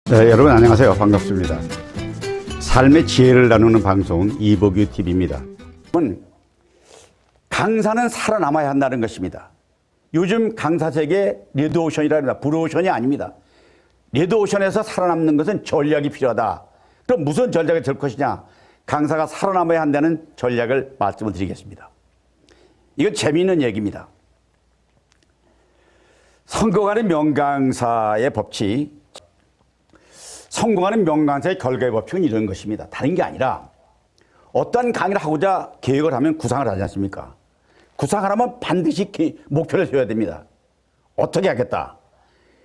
네, 여러분 안녕하세요. 반갑습니다. 삶의 지혜를 나누는 방송 이보규 TV입니다. 강사는 살아남아야 한다는 것입니다. 요즘 강사 세계 레드오션이라는 블루오션이 아닙니다. 레드오션에서 살아남는 것은 전략이 필요하다. 그럼 무슨 전략이 될 것이냐? 강사가 살아남아야 한다는 전략을 말씀을 드리겠습니다. 이건 재미있는 얘기입니다. 성공하는 명강사의 법칙, 성공하는 명강사의 결과의 법칙은 이런 것입니다. 다른 게 아니라 어떠한 강의를 하고자 계획을 하면 구상을 하지 않습니까? 구상을 하면 반드시 목표를 세워야 됩니다. 어떻게 하겠다.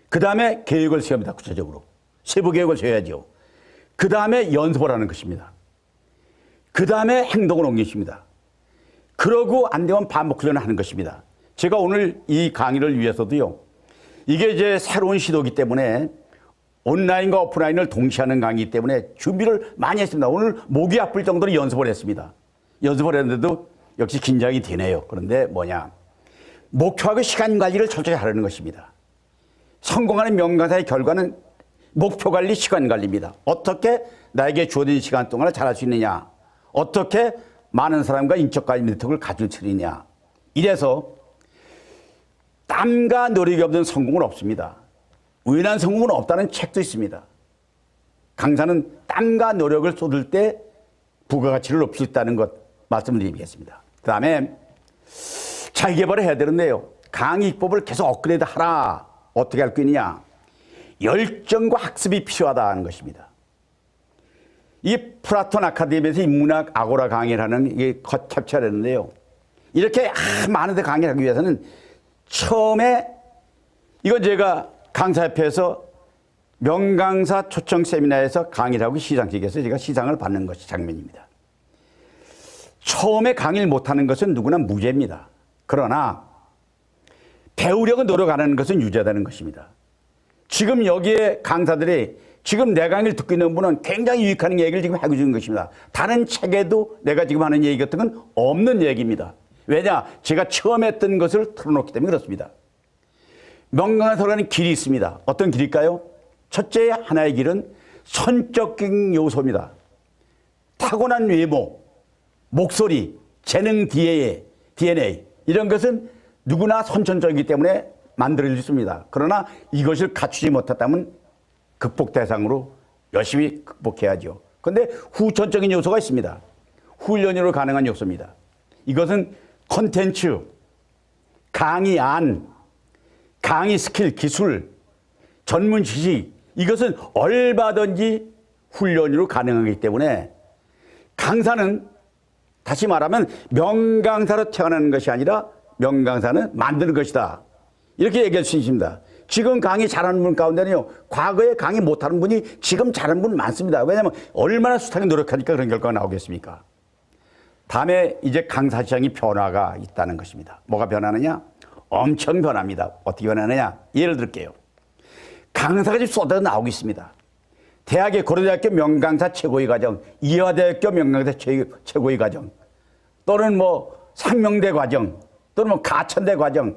그 다음에 계획을 세웁니다. 구체적으로. 세부 계획을 세워야죠. 그 다음에 연습을 하는 것입니다. 그 다음에 행동을 옮기십니다. 그러고 안 되면 반복 훈련을 하는 것입니다. 제가 오늘 이 강의를 위해서도요. 이게 이제 새로운 시도이기 때문에 온라인과 오프라인을 동시에 하는 강의이기 때문에 준비를 많이 했습니다. 오늘 목이 아플 정도로 연습을 했습니다. 연습을 했는데도 역시 긴장이 되네요. 그런데 뭐냐. 목표하고 시간 관리를 철저히 하려는 것입니다. 성공하는 명강사의 결과는 목표 관리, 시간 관리입니다. 어떻게 나에게 주어진 시간 동안을 잘할 수 있느냐. 어떻게 많은 사람과 인적 관리 네트워크를 가질 수 있느냐. 이래서 땀과 노력이 없는 성공은 없습니다. 우연한 성공은 없다는 책도 있습니다. 강사는 땀과 노력을 쏟을 때 부가가치를 높일 수 있다는 것 말씀드리겠습니다. 그 다음에 자기개발을 해야 되는데요. 강의 기법을 계속 업그레이드 하라. 어떻게 할 거냐. 열정과 학습이 필요하다는 것입니다. 이 플라톤 아카데미에서 인문학 아고라 강의를 하는 이게 캡처를 했는데요. 이렇게 많은 데 강의를 하기 위해서는 처음에 이건 제가 강사협회에서 명강사 초청 세미나에서 강의를 하고 시상식에서 제가 시상을 받는 것이 장면입니다. 처음에 강의를 못하는 것은 누구나 무죄입니다. 그러나 배우려고 노력하는 것은 유죄되는 것입니다. 지금 여기에 강사들이 지금 내 강의를 듣고 있는 분은 굉장히 유익한 얘기를 지금 하고 있는 것입니다. 다른 책에도 내가 지금 하는 얘기 같은 건 없는 얘기입니다. 왜냐? 제가 처음 했던 것을 틀어놓기 때문에 그렇습니다. 명강을 설하는 길이 있습니다. 어떤 길일까요? 첫째 하나의 길은 선적인 요소입니다. 타고난 외모, 목소리, 재능 DNA 이런 것은 누구나 선천적이기 때문에 만들어질 수 있습니다. 그러나 이것을 갖추지 못했다면 극복 대상으로 열심히 극복해야죠. 그런데 후천적인 요소가 있습니다. 훈련으로 가능한 요소입니다. 이것은 콘텐츠, 강의 안, 강의 스킬, 기술, 전문 지식 이것은 얼마든지 훈련으로 가능하기 때문에 강사는 다시 말하면 명강사로 태어나는 것이 아니라 명강사는 만드는 것이다. 이렇게 얘기할 수 있습니다. 지금 강의 잘하는 분 가운데는요. 과거에 강의 못하는 분이 지금 잘하는 분 많습니다. 왜냐하면 얼마나 숱하게 노력하니까 그런 결과가 나오겠습니까? 다음에 이제 강사 시장이 변화가 있다는 것입니다. 뭐가 변하느냐? 엄청 변합니다. 어떻게 변하느냐? 예를 들게요. 강사가 지금 쏟아져 나오고 있습니다. 대학의 고려대학교 명강사 최고위 과정, 이화대학교 명강사 최고위 과정, 또는 뭐 상명대 과정, 또는 뭐 가천대 과정,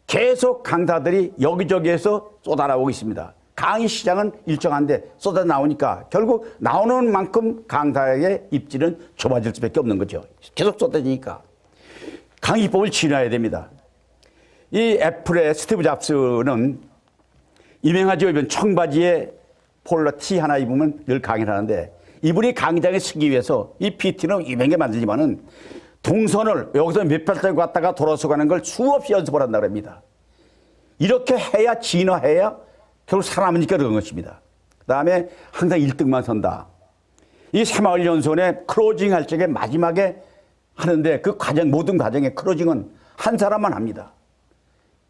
계속 강사들이 여기저기에서 쏟아 나오고 있습니다. 강의 시장은 일정한데 쏟아 나오니까 결국 나오는 만큼 강사의 입지는 좁아질 수밖에 없는 거죠. 계속 쏟아지니까. 강의법을 진화해야 됩니다. 이 애플의 스티브 잡스는 유명하죠. 이번 청바지에 폴라 티 하나 입으면 늘 강의를 하는데 이분이 강의장에 서기 위해서 이 PT는 유명하게 만들지만은 동선을 여기서 몇 발짝 갔다가 돌아서 가는 걸 수없이 연습을 한다고 합니다. 이렇게 해야 진화해야 결국 살아남으니까 그런 것입니다. 그 다음에 항상 1등만 선다. 이 새마을 연수원에 클로징 할 적에 마지막에 하는데 그 과정, 모든 과정의 클로징은 한 사람만 합니다.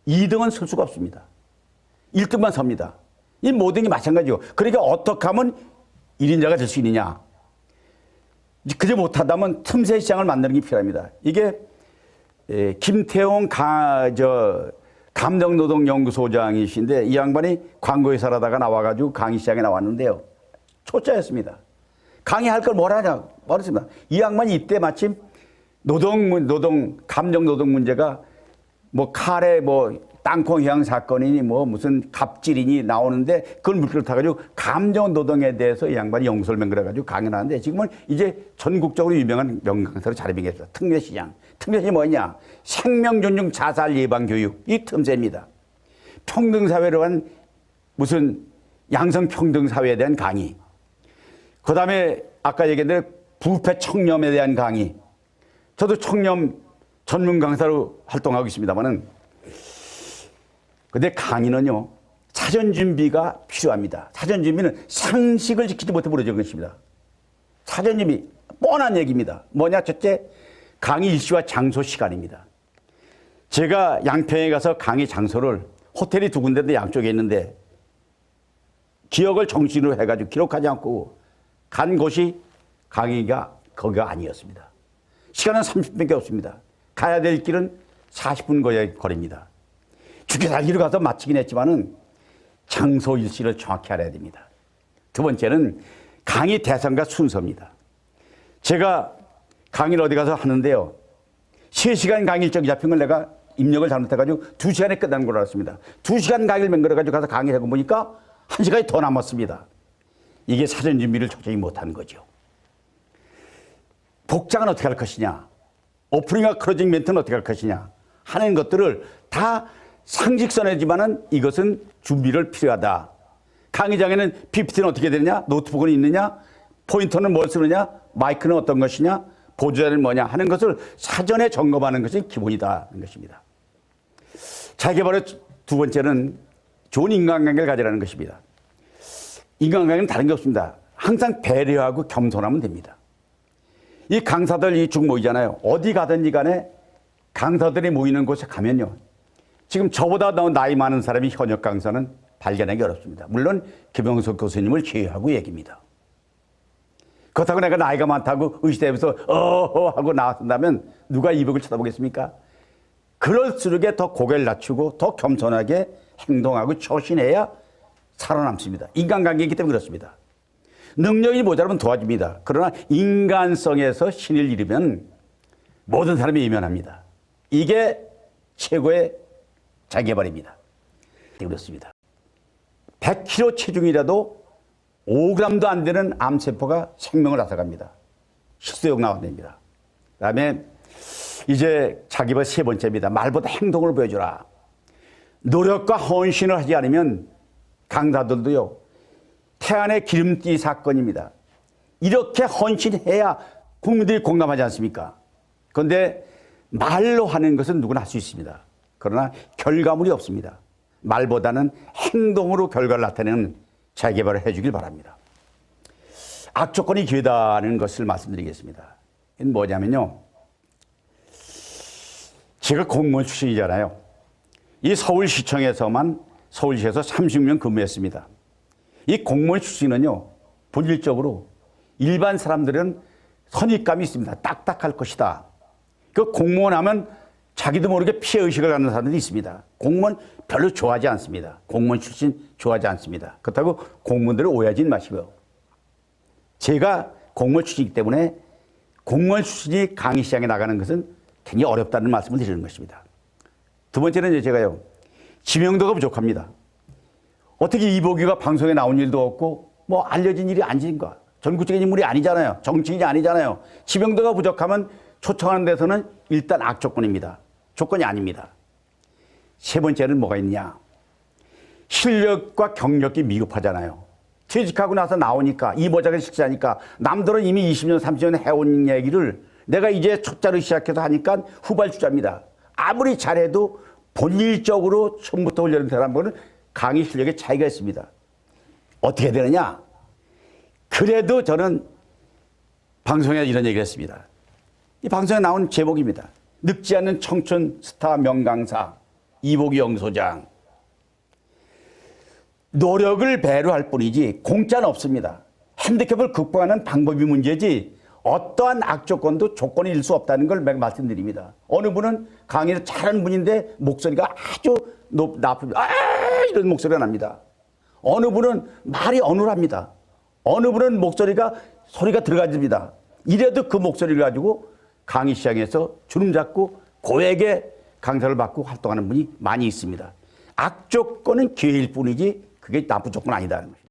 2등은 설 수가 없습니다. 1등만 섭니다. 이 모든 게 마찬가지죠. 그러니까 어떻게 하면 1인자가 될 수 있느냐. 그저 못하다면 틈새 시장을 만드는 게 필요합니다. 이게 김태용 감정노동연구소장이신데 이 양반이 광고회사를 하다가 나와가지고 강의 시장에 나왔는데요. 초짜였습니다. 강의할 걸 뭘 하냐. 모르겠습니다. 이 양반이 이때 마침 감정노동 문제가 뭐 칼에 뭐 땅콩 해양 사건이니 뭐 무슨 갑질이니 나오는데 그걸 물결 타가지고 감정 노동에 대해서 이 양반이 영수를 맹글어가지고 강연하는데 지금은 이제 전국적으로 유명한 명강사로 자리매겼어. 특례시장. 특례시 뭐냐? 생명 존중 자살 예방 교육. 이 틈새입니다. 평등사회로 한 무슨 양성평등사회에 대한 강의. 그 다음에 아까 얘기했는데 부패 청렴에 대한 강의. 저도 청렴 전문 강사로 활동하고 있습니다만은 근데 강의는요, 사전 준비가 필요합니다. 사전 준비는 상식을 지키지 못해 부러진 것입니다. 사전 준비, 뻔한 얘기입니다. 뭐냐? 첫째, 강의 일시와 장소 시간입니다. 제가 양평에 가서 강의 장소를 호텔이 두 군데도 양쪽에 있는데 기억을 정신으로 해가지고 기록하지 않고 간 곳이 강의가 거기가 아니었습니다. 시간은 30분밖에 없습니다. 가야 될 길은 40분 거리입니다. 죽게 살기로 가서 마치긴 했지만은 장소 일시를 정확히 알아야 됩니다. 두 번째는 강의 대상과 순서입니다. 제가 강의를 어디 가서 하는데요. 3시간 강의 일정이 잡힌 걸 내가 입력을 잘못해가지고 2시간에 끝나는 걸 알았습니다. 2시간 강의를 맹글어가지고 가서 강의를 하고 보니까 1시간이 더 남았습니다. 이게 사전 준비를 철저히 못한 거죠. 복장은 어떻게 할 것이냐, 오프닝과 클로징 멘트는 어떻게 할 것이냐 하는 것들을 다 상식선이지만은 이것은 준비를 필요하다. 강의장에는 PPT는 어떻게 되느냐, 노트북은 있느냐, 포인터는 뭘 쓰느냐, 마이크는 어떤 것이냐, 보조자는 뭐냐 하는 것을 사전에 점검하는 것이 기본이다 하는 것입니다. 자기개발의 두 번째는 좋은 인간관계를 가지라는 것입니다. 인간관계는 다른 게 없습니다. 항상 배려하고 겸손하면 됩니다. 이 강사들 이 쭉 모이잖아요. 어디 가든지 간에 강사들이 모이는 곳에 가면요. 지금 저보다 더 나이 많은 사람이 현역 강사는 발견하기 어렵습니다. 물론 김영석 교수님을 제외하고 얘기입니다. 그렇다고 내가 나이가 많다고 의시대에서 어허 하고 나왔다면 누가 이북을 쳐다보겠습니까? 그럴수록 더 고개를 낮추고 더 겸손하게 행동하고 처신해야 살아남습니다. 인간관계이기 때문에 그렇습니다. 능력이 모자라면 도와줍니다. 그러나 인간성에서 신을 잃으면 모든 사람이 이면합니다. 이게 최고의 자기개발입니다. 그렇습니다. 100kg 체중이라도 5g도 안 되는 암세포가 생명을 앗아갑니다. 식수욕 나와냅니다. 그 다음에 이제 자기개발 세 번째입니다. 말보다 행동을 보여주라. 노력과 헌신을 하지 않으면 강사들도요. 태안의 기름띠 사건입니다. 이렇게 헌신해야 국민들이 공감하지 않습니까? 그런데 말로 하는 것은 누구나 할 수 있습니다. 그러나 결과물이 없습니다. 말보다는 행동으로 결과를 나타내는 자기개발을 해주길 바랍니다. 악조건이 기회다는 것을 말씀드리겠습니다. 이건 뭐냐면요. 제가 공무원 출신이잖아요. 이 서울시청에서만 서울시에서 30년 근무했습니다. 이 공무원 출신은요. 본질적으로 일반 사람들은 선입감이 있습니다. 딱딱할 것이다. 그 공무원 하면 자기도 모르게 피해의식을 갖는 사람들이 있습니다. 공무원 별로 좋아하지 않습니다. 공무원 출신 좋아하지 않습니다. 그렇다고 공무원들을 오해하지 마시고요. 제가 공무원 출신이기 때문에 공무원 출신이 강의 시장에 나가는 것은 굉장히 어렵다는 말씀을 드리는 것입니다. 두 번째는 제가요. 지명도가 부족합니다. 어떻게 이보규가 방송에 나온 일도 없고 뭐 알려진 일이 아닌가. 전국적인 인물이 아니잖아요. 정치인이 아니잖아요. 지명도가 부족하면 초청하는 데서는 일단 악조건입니다. 조건이 아닙니다. 세 번째는 뭐가 있냐. 실력과 경력이 미흡하잖아요. 퇴직하고 나서 나오니까 이모작을 실시하니까 남들은 이미 20년 30년 해온 얘기를 내가 이제 초짜로 시작해서 하니까 후발주자입니다. 아무리 잘해도 본질적으로 처음부터 훈련된 사람은 강의 실력에 차이가 있습니다. 어떻게 되느냐. 그래도 저는 방송에 이런 얘기를 했습니다. 이 방송에 나온 제목입니다. 늙지 않는 청춘 스타 명강사 이보규 영소장. 노력을 배려할 뿐이지 공짜는 없습니다. 핸디캡을 극복하는 방법이 문제지 어떠한 악조건도 조건일 수 없다는 걸 말씀드립니다. 어느 분은 강의를 잘하는 분인데 목소리가 아주 나쁩니다. 이런 목소리가 납니다. 어느 분은 말이 어눌합니다. 어느 분은 소리가 들어가집니다. 이래도 그 목소리를 가지고 강의 시장에서 주름 잡고 고액의 강사를 받고 활동하는 분이 많이 있습니다. 악조건은 기회일 뿐이지 그게 나쁜 조건 아니다는 거죠.